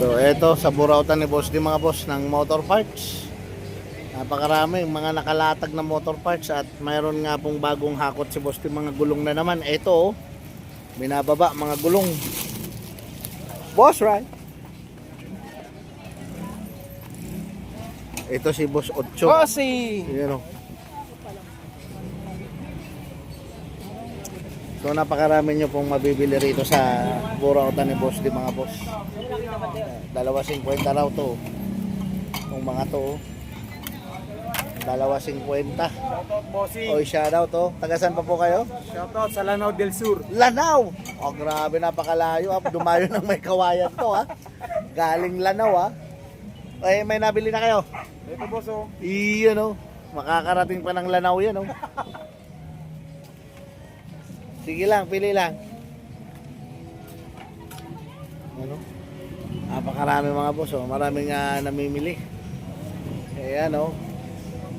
So eto sa Burautan ni Boss D mga boss ng motor parts. Napakarami mga nakalatag na motor parts at mayroon nga pong bagong hakot si Boss D, mga gulong na naman. Eto oh, binababa mga gulong. Boss right? Ito si Boss Ocho. Bossy! Yan oh. So napakarami nyo pong mabibili rito sa Burautan ni Boss D mga boss. 2.50 raw to. Yung mga to 2.50. Shoutout, Bossy! Oy, shoutout to. Taga saan pa po kayo? Shoutout sa Lanao del Sur. Lanao! Oh, grabe, napakalayo. Dumayo ng may kawayan to ha. Galing Lanao ha. Ay, may nabili na kayo? Ito, boss, oh. Iyon oh. Makakarating pa ng Lanao yan oh. Sige lang, pili lang. Ano? Napakarami mga boss oh. Maraming namimili. Ayan oh.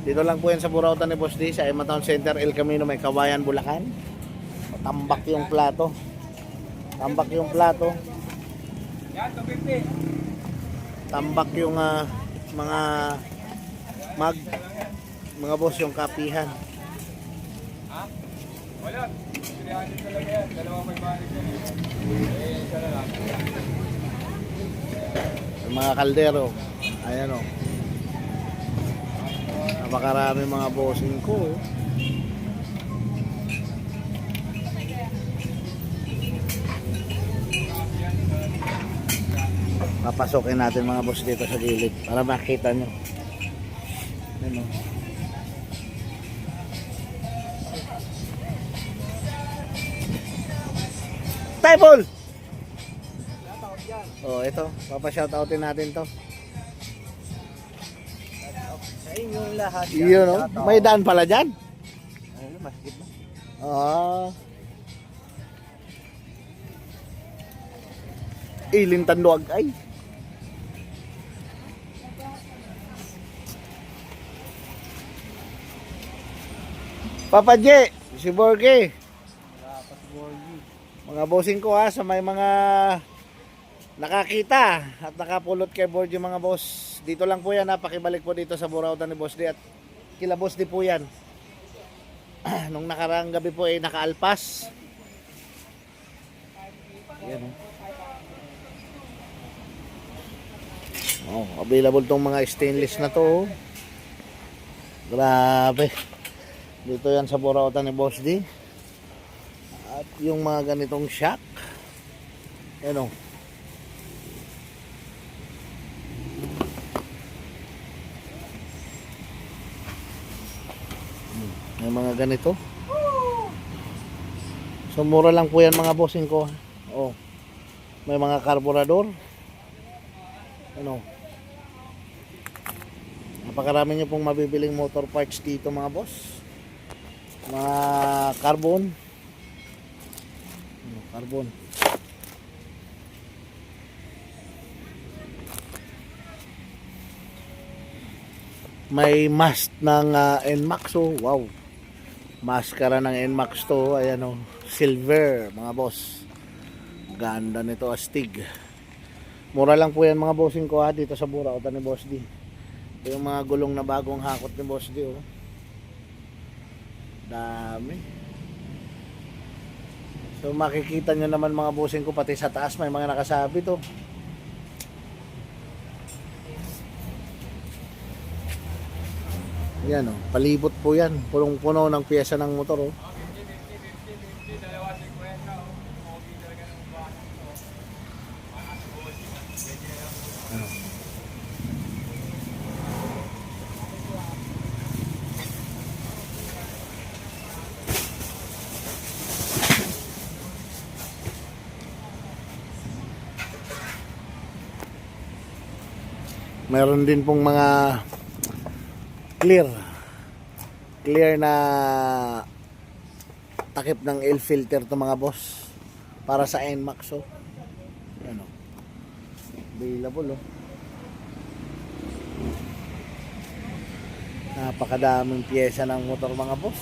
Dito lang po yan sa Burautan ni Boss D sa Emma Town Center, El Camino, may Kawayan, Bulacan. Tambak yung plato. Tambak yung plato. Yan, 250. Tambak yung mga mga boss, yung kapihan. Ha? Wala. Pilihanin talaga yan. Dalawang may balik yan. Isa na lang. Yung mga kaldero. Ayan o. Napakarami mga bossing ko. Papasokin natin mga boss dito sa gilid para makita nyo. Ayan o. Table! Oh, ito. Papa-shoutoutin natin to. Sa inyong lahat. Yun, no? May daan pala dyan. Ano, masjid ba? Ah. Ilintanduag ay. Papa J, si Borge. Mga bossing ko ha, sa may mga nakakita at nakapulot kay Borge mga boss. Dito lang po yan ha, pakibalik po dito sa Burautan ni Boss D at kila Boss D po yan. Nung nakaraang gabi po ay nakaalpas. Yan oh. Available tong mga stainless na to. Grabe. Dito yan sa Burautan ni Boss D. At yung mga ganitong shock. Yan o. May mga ganito. So mura lang po yan mga bossing ko. Oh. May mga karburador. Ano? Napakarami nyo pong mabibiling motor parts dito mga boss. Mga carbon. Carbon. May mask ng NMAX oh. Wow. Maskara ng NMAX to. Ayan oh. Silver mga boss. Ganda nito, astig. Mura lang po yan mga bossing ko ha, dito sa Burautan ni Boss D. Ito yung mga gulong na bagong hakot ni Boss D oh. Dami. So makikita nyo naman mga bossing ko, pati sa taas may mga nakasabi to. Yan o, palibot po yan. Punong-puno ng piyesa ng motor o. Meron din pong mga clear na takip ng air filter to mga boss para sa NMAX oh. Ano? Available oh. Napakadaming piyesa ng motor mga boss.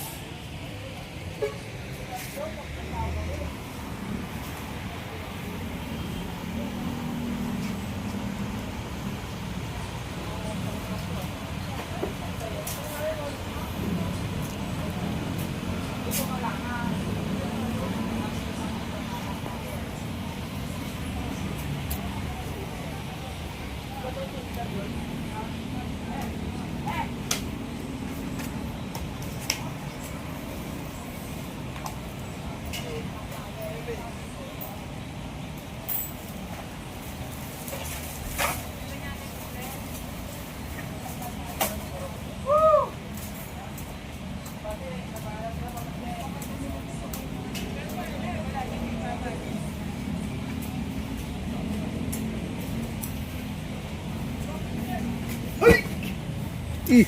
Ih.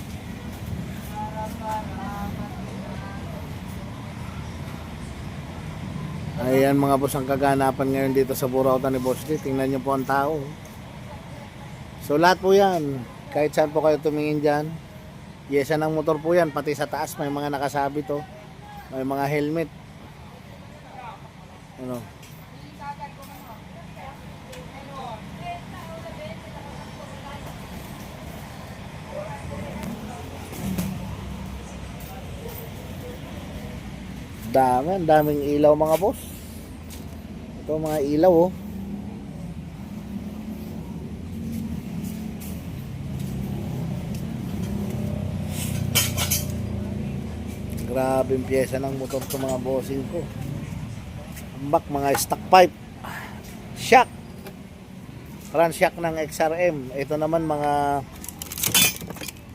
Ayan mga boss ang kaganapan ngayon dito sa Burautan ni Boss D. Tingnan nyo po ang tao. So lahat po yan. Kahit saan po kayo tumingin dyan. Yesa ng motor po yan. Pati sa taas may mga nakasabit oh. May mga helmet. Ano? Ang daming ilaw mga boss. Ito mga ilaw oh. Grabe yung pyesa ng motor to mga bossing ko. Ambak mga stock pipe. Shock. Front shock ng XRM. Ito naman mga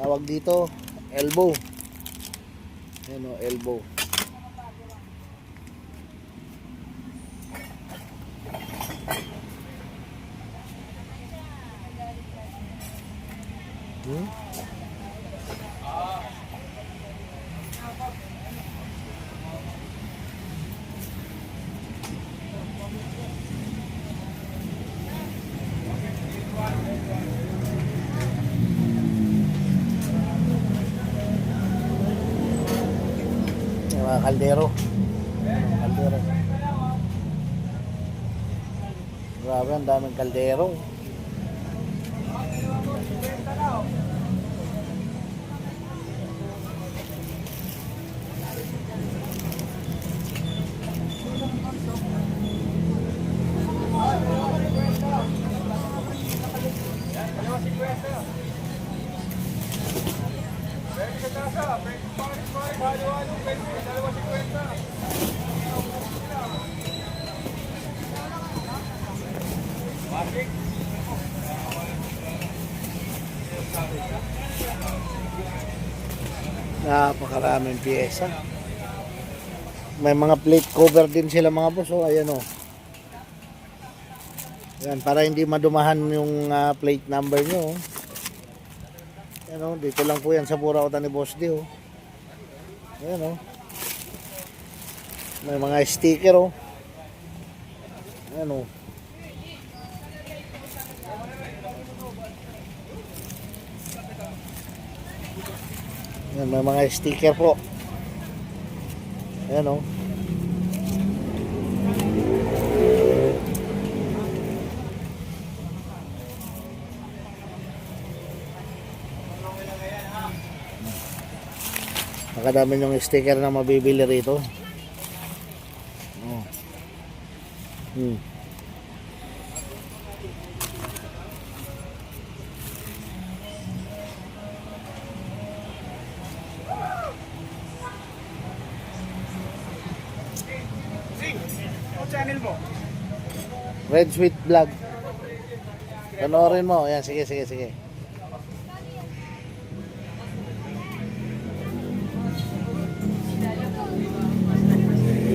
tawag dito elbow. Ayan o, elbow. Mga kaldero. Kaldero. Grabe, ang daming kaldero. Napakaraming pyesa. May mga plate cover din sila mga boss. Oh, ayan oh. Yan, para hindi madumahan yung plate number nyo. Oh. Ayan oh, dito lang po yan sa Burautan ni Boss D. Oh. Ayan oh. May mga sticker oh. Ayan oh. Ayan, may mga sticker po. Ayan o. Nakadami yung sticker na mabibili rito. Oh. Channel mo? Red Sweet Vlog. Panoorin mo. Ayan, sige, sige, sige.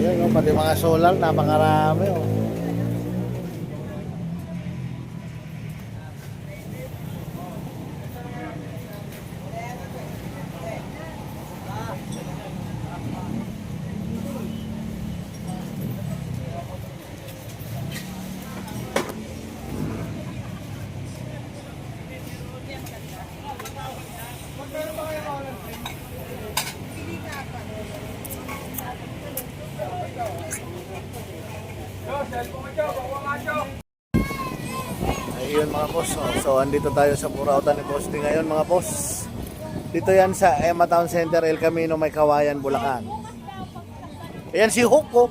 Ayan, oh, pati mga solar, napakarami. Oh. Ayun mga boss, oh. So andito tayo sa Burautan ni Boss D ngayon mga boss. Dito yan sa Emma Town Center, El Camino, May Kawayan, Bulacan. Ayan si Hook oh.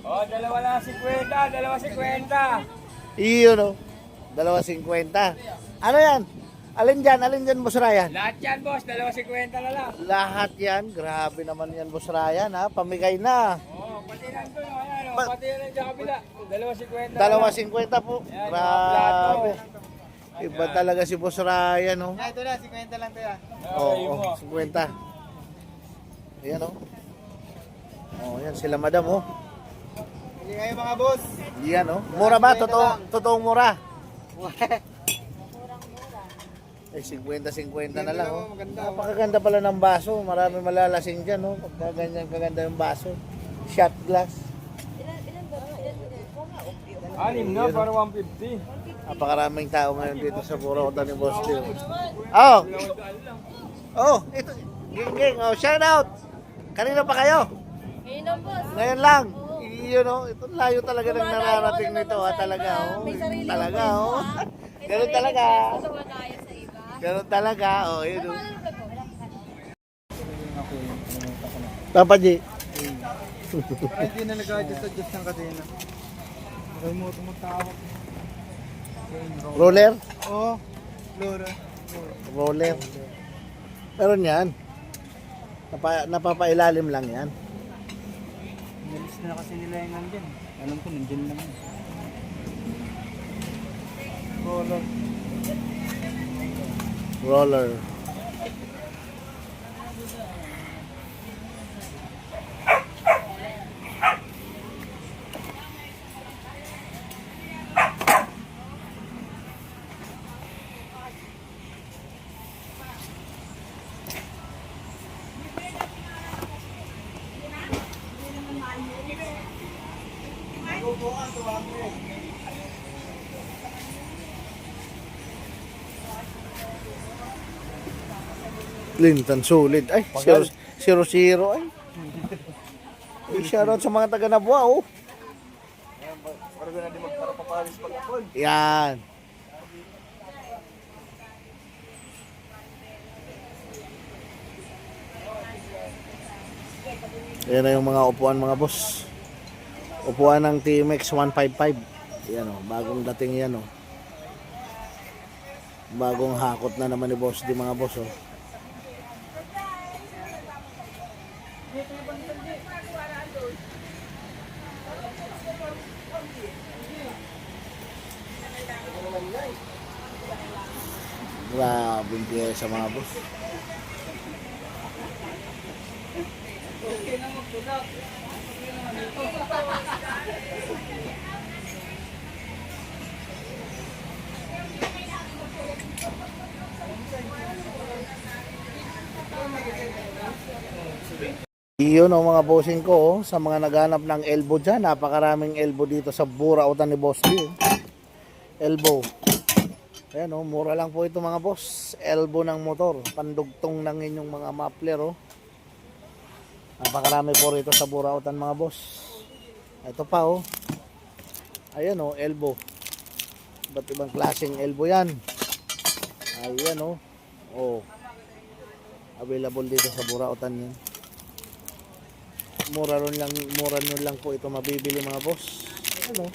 Oh, dalawa lang 50, dalawa 50. Iyon oh. 250. Ano yan? Alin dyan, Boss Ryan? Lahat yan, boss. 250 na lang. Lahat yan. Grabe naman yan, Boss Ryan, ha? Pamigay na. Oo, pati nandun. Ayan, Pa- pati yan sa kabila. 250 na lang. 250 po. Ayan, yung mga plato. Grabe. Iba talaga si Boss Ryan, oh. Ito na, 50 lang tayo. Oo, 50. Ayan, oh. Oh, yan sila madam, oh. Hindi kayo mga boss. Yan, oh. Mura ba? Totoong mura. Eh, 50-50 na lang, oh. Maganda. Napakaganda pala ng baso. Marami malalasing dyan, oh. Pagka ganyan kaganda yung baso. Shot glass. Anim na, para 150. Napakaraming tao ngayon dito sa Burautan ni Boss Tio. Oh! Oh, ito. Ging, oh, shout out! Kanina pa kayo? Ngayon ang boss. Ngayon lang. Yun, oh. Ito layo talaga ng nararating nito, ha. Talaga, oh. Talaga, oh. Ganun talaga. Sumagaya sa iba. Ganun talaga, oh. Yun, oh. Paano ba po? Papa G. Para hindi na nag-adjust ng kadena. Ay mo tumatawag. Roller? Oo. Loro. Roller. Meron yan. Napapailalim lang yan. Nalis na kasi nila yung nandyan. Alam ko nandyan lang. Roller. Roller. Clinton sulit. Ay, 0-0 ay. Shoutout sa mga taga Nabua, oh. Para na di magparapapalis pag apol. Yan. Ayan na yung mga upuan, mga boss. Upuan ng TMX 155. Yan, oh, bagong dating yan, oh. Bagong hakot na naman ni boss di mga boss, oh. Grabe yung piyesa, mga boss. Iyon ang mga bossing ko, oh, sa mga naghanap ng elbow dyan. Napakaraming elbow dito sa Burautan ni Boss Lee. Elbow. Ayan, oh, mura lang po ito, mga boss. Elbow ng motor. Pandugtong ng inyong mga muffler, oh. Napakarami po rito sa Burautan, mga boss. Ito pa, oh. Ayan, oh, elbow. Ba't ibang klaseng elbow yan? Ayan, oh. Oh. Available dito sa Burautan yan. Mura nun lang po ito mabibili, mga boss. Ayan, oh.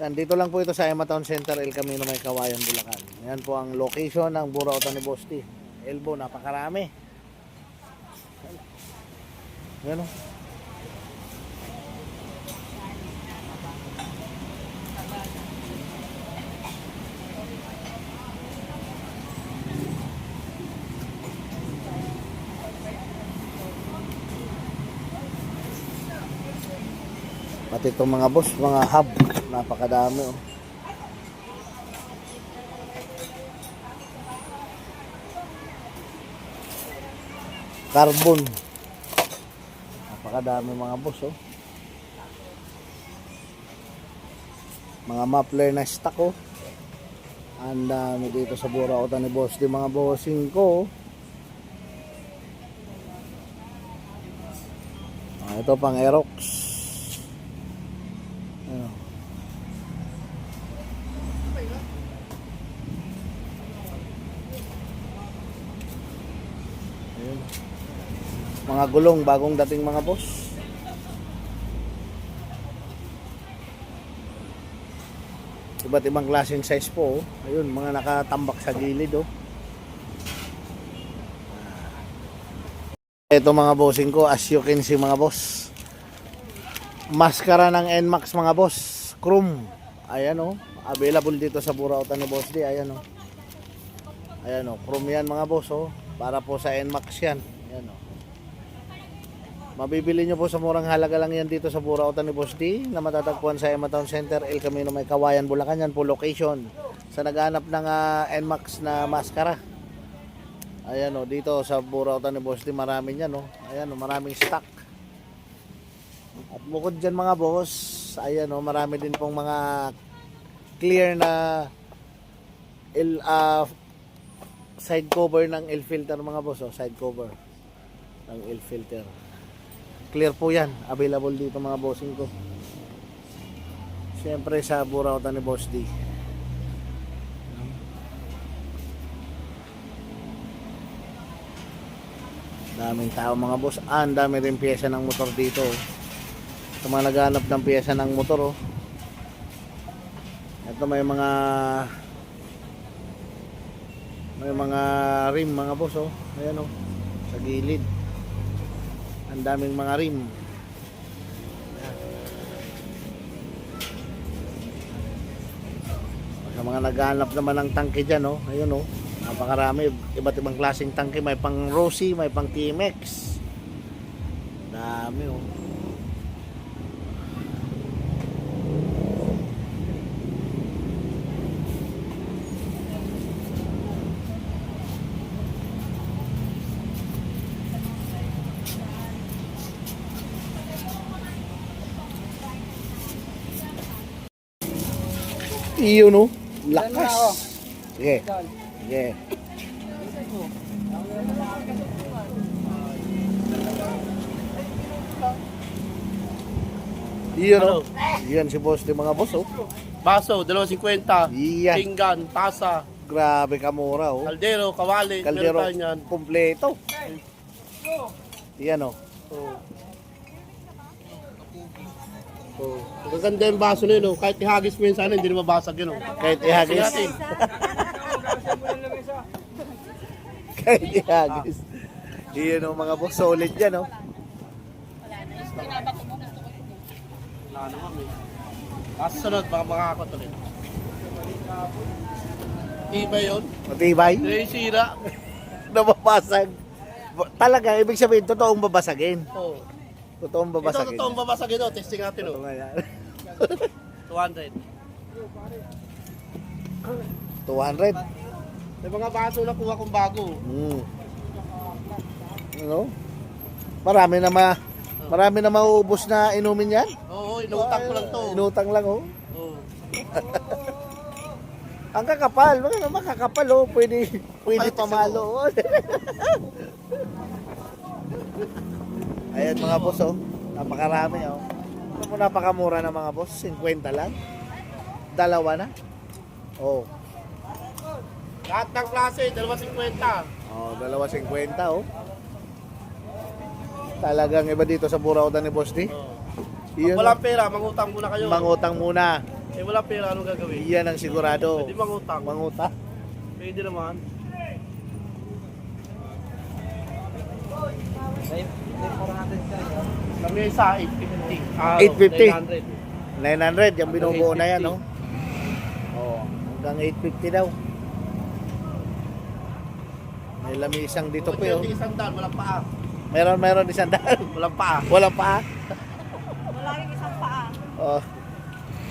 Yan, dito lang po ito sa Emma Town Center, El Camino, May Kawayan, Bulacan. Yan po ang location ng Burautan ni Boss T. Elbow, napakarami. Yan, oh. Pati itong mga boss, mga hub, napakadami, oh. Carbon. Napakadami, mga boss, oh. Mga muffler na stock, oh. Ang dami dito sa Burautan ni Boss di mga bossing ko, oh. Ito pang Aerox. Ayan. Ayan. Mga gulong bagong dating, mga boss. Iba't ibang klaseng size po. Oh. Ayun, mga nakatambak sa gilid. Oh. Ito mga bossing ko, as you can see mga boss. Maskara ng NMAX mga boss. Chrome. Ayan oh. Available dito sa Burautan ni Boss D. Ayan oh. Ayan oh. Chrome yan mga boss oh. Para po sa NMAX yan. Ayan oh. Mabibili nyo po sa murang halaga lang yan dito sa Burautan ni Boss D na matatagpuan sa Emma Town Center, El Camino, May Kawayan, Bulacan. Yan po location sa naghahanap ng NMAX na maskara. Ayan o, dito sa Burautan ni Boss D marami yan o. Ayan o, maraming stock. At bukod dyan mga boss, ayan o, marami din pong mga clear na side cover ng L filter mga boss o. Side cover ng L filter. Clear po yan. Available dito mga bossing ko. Siyempre sa Burautan ni Boss D. Daming tao mga boss. Ang dami rin piyesa ng motor dito. Sa mga naghanap ng piyesa ng motor. Oh. Ito may mga rim mga boss. Oh. Ayan oh. Sa gilid. Ang daming mga rim. Sa mga naghahanap naman ng tangke dyan, oh. Ayun, oh. Napakarami. Iba't ibang klaseng tangke. May pang Rossi, may pang TMX. Dami, oh. Iyon no, lakas. Sige. Sige. Iyon no. Iyan si boss, di mga boss oh. Baso, 2.50. Iyan. Pinggan, tasa, Grabe kamura oh. kaldero, kawali, Kaldero meron tayo yan. kompleto. Iyan oh. Oh. Maganda yung baso na yun, oh. Kahit ihagis mo yun sana, hindi na mabasag yun. Oh. Kahit ihagis. Natin. Kahit ihagis. Iyan oh mga boss, solid yan oh. Wala naman eh. Kasunod, baka makakot ulit. Iba yun. Matibay. Hindi sira. Nababasag. Talaga, ibig sabihin, totoong babasagin. Oh. Totoong Ito babasagin. totoong babasagin, oh. Testing natin. Ito Oh. nga yan. 200. 200. May mga baso na kuha kong bago. Ano? Marami na mauubos na inumin yan. Oo, inutang ko lang to. Inutang lang oh. Oh. Ang kakapal, makakapal oh. Pwede Ay, pamalo oh. Ayan mga boss oh. Napakarami oh. Ano mo napakamura na mga boss? 50 lang. Dalawa na. Oh. Lahat ng klase, 2.50. Oh, 2.50 oh. Talagang iba dito sa Burautan ni Boss D. Oh. Iyon, Pag walang pera, mangutang muna kayo. mangutang muna. Eh, walang pera, anong gagawin? Iyan ang sigurado. Pwede mangutang. Mangutang. Pwede naman. Kami sa 850. 850. 900, yung binubuo na yan, no? Oh, hanggang 850 daw. May lamisang dito po, oh. Isang daan, walang paa. Meron isang daan. Walang paa. Walang paa. Wala rin isang paa. Oh.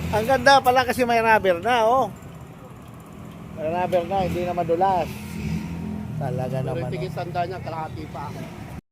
Ang ganda pala kasi may rubber na, oh. May rubber na, hindi na madulas. Talaga Pero naman. tigil isang daan niya, kalahati pa.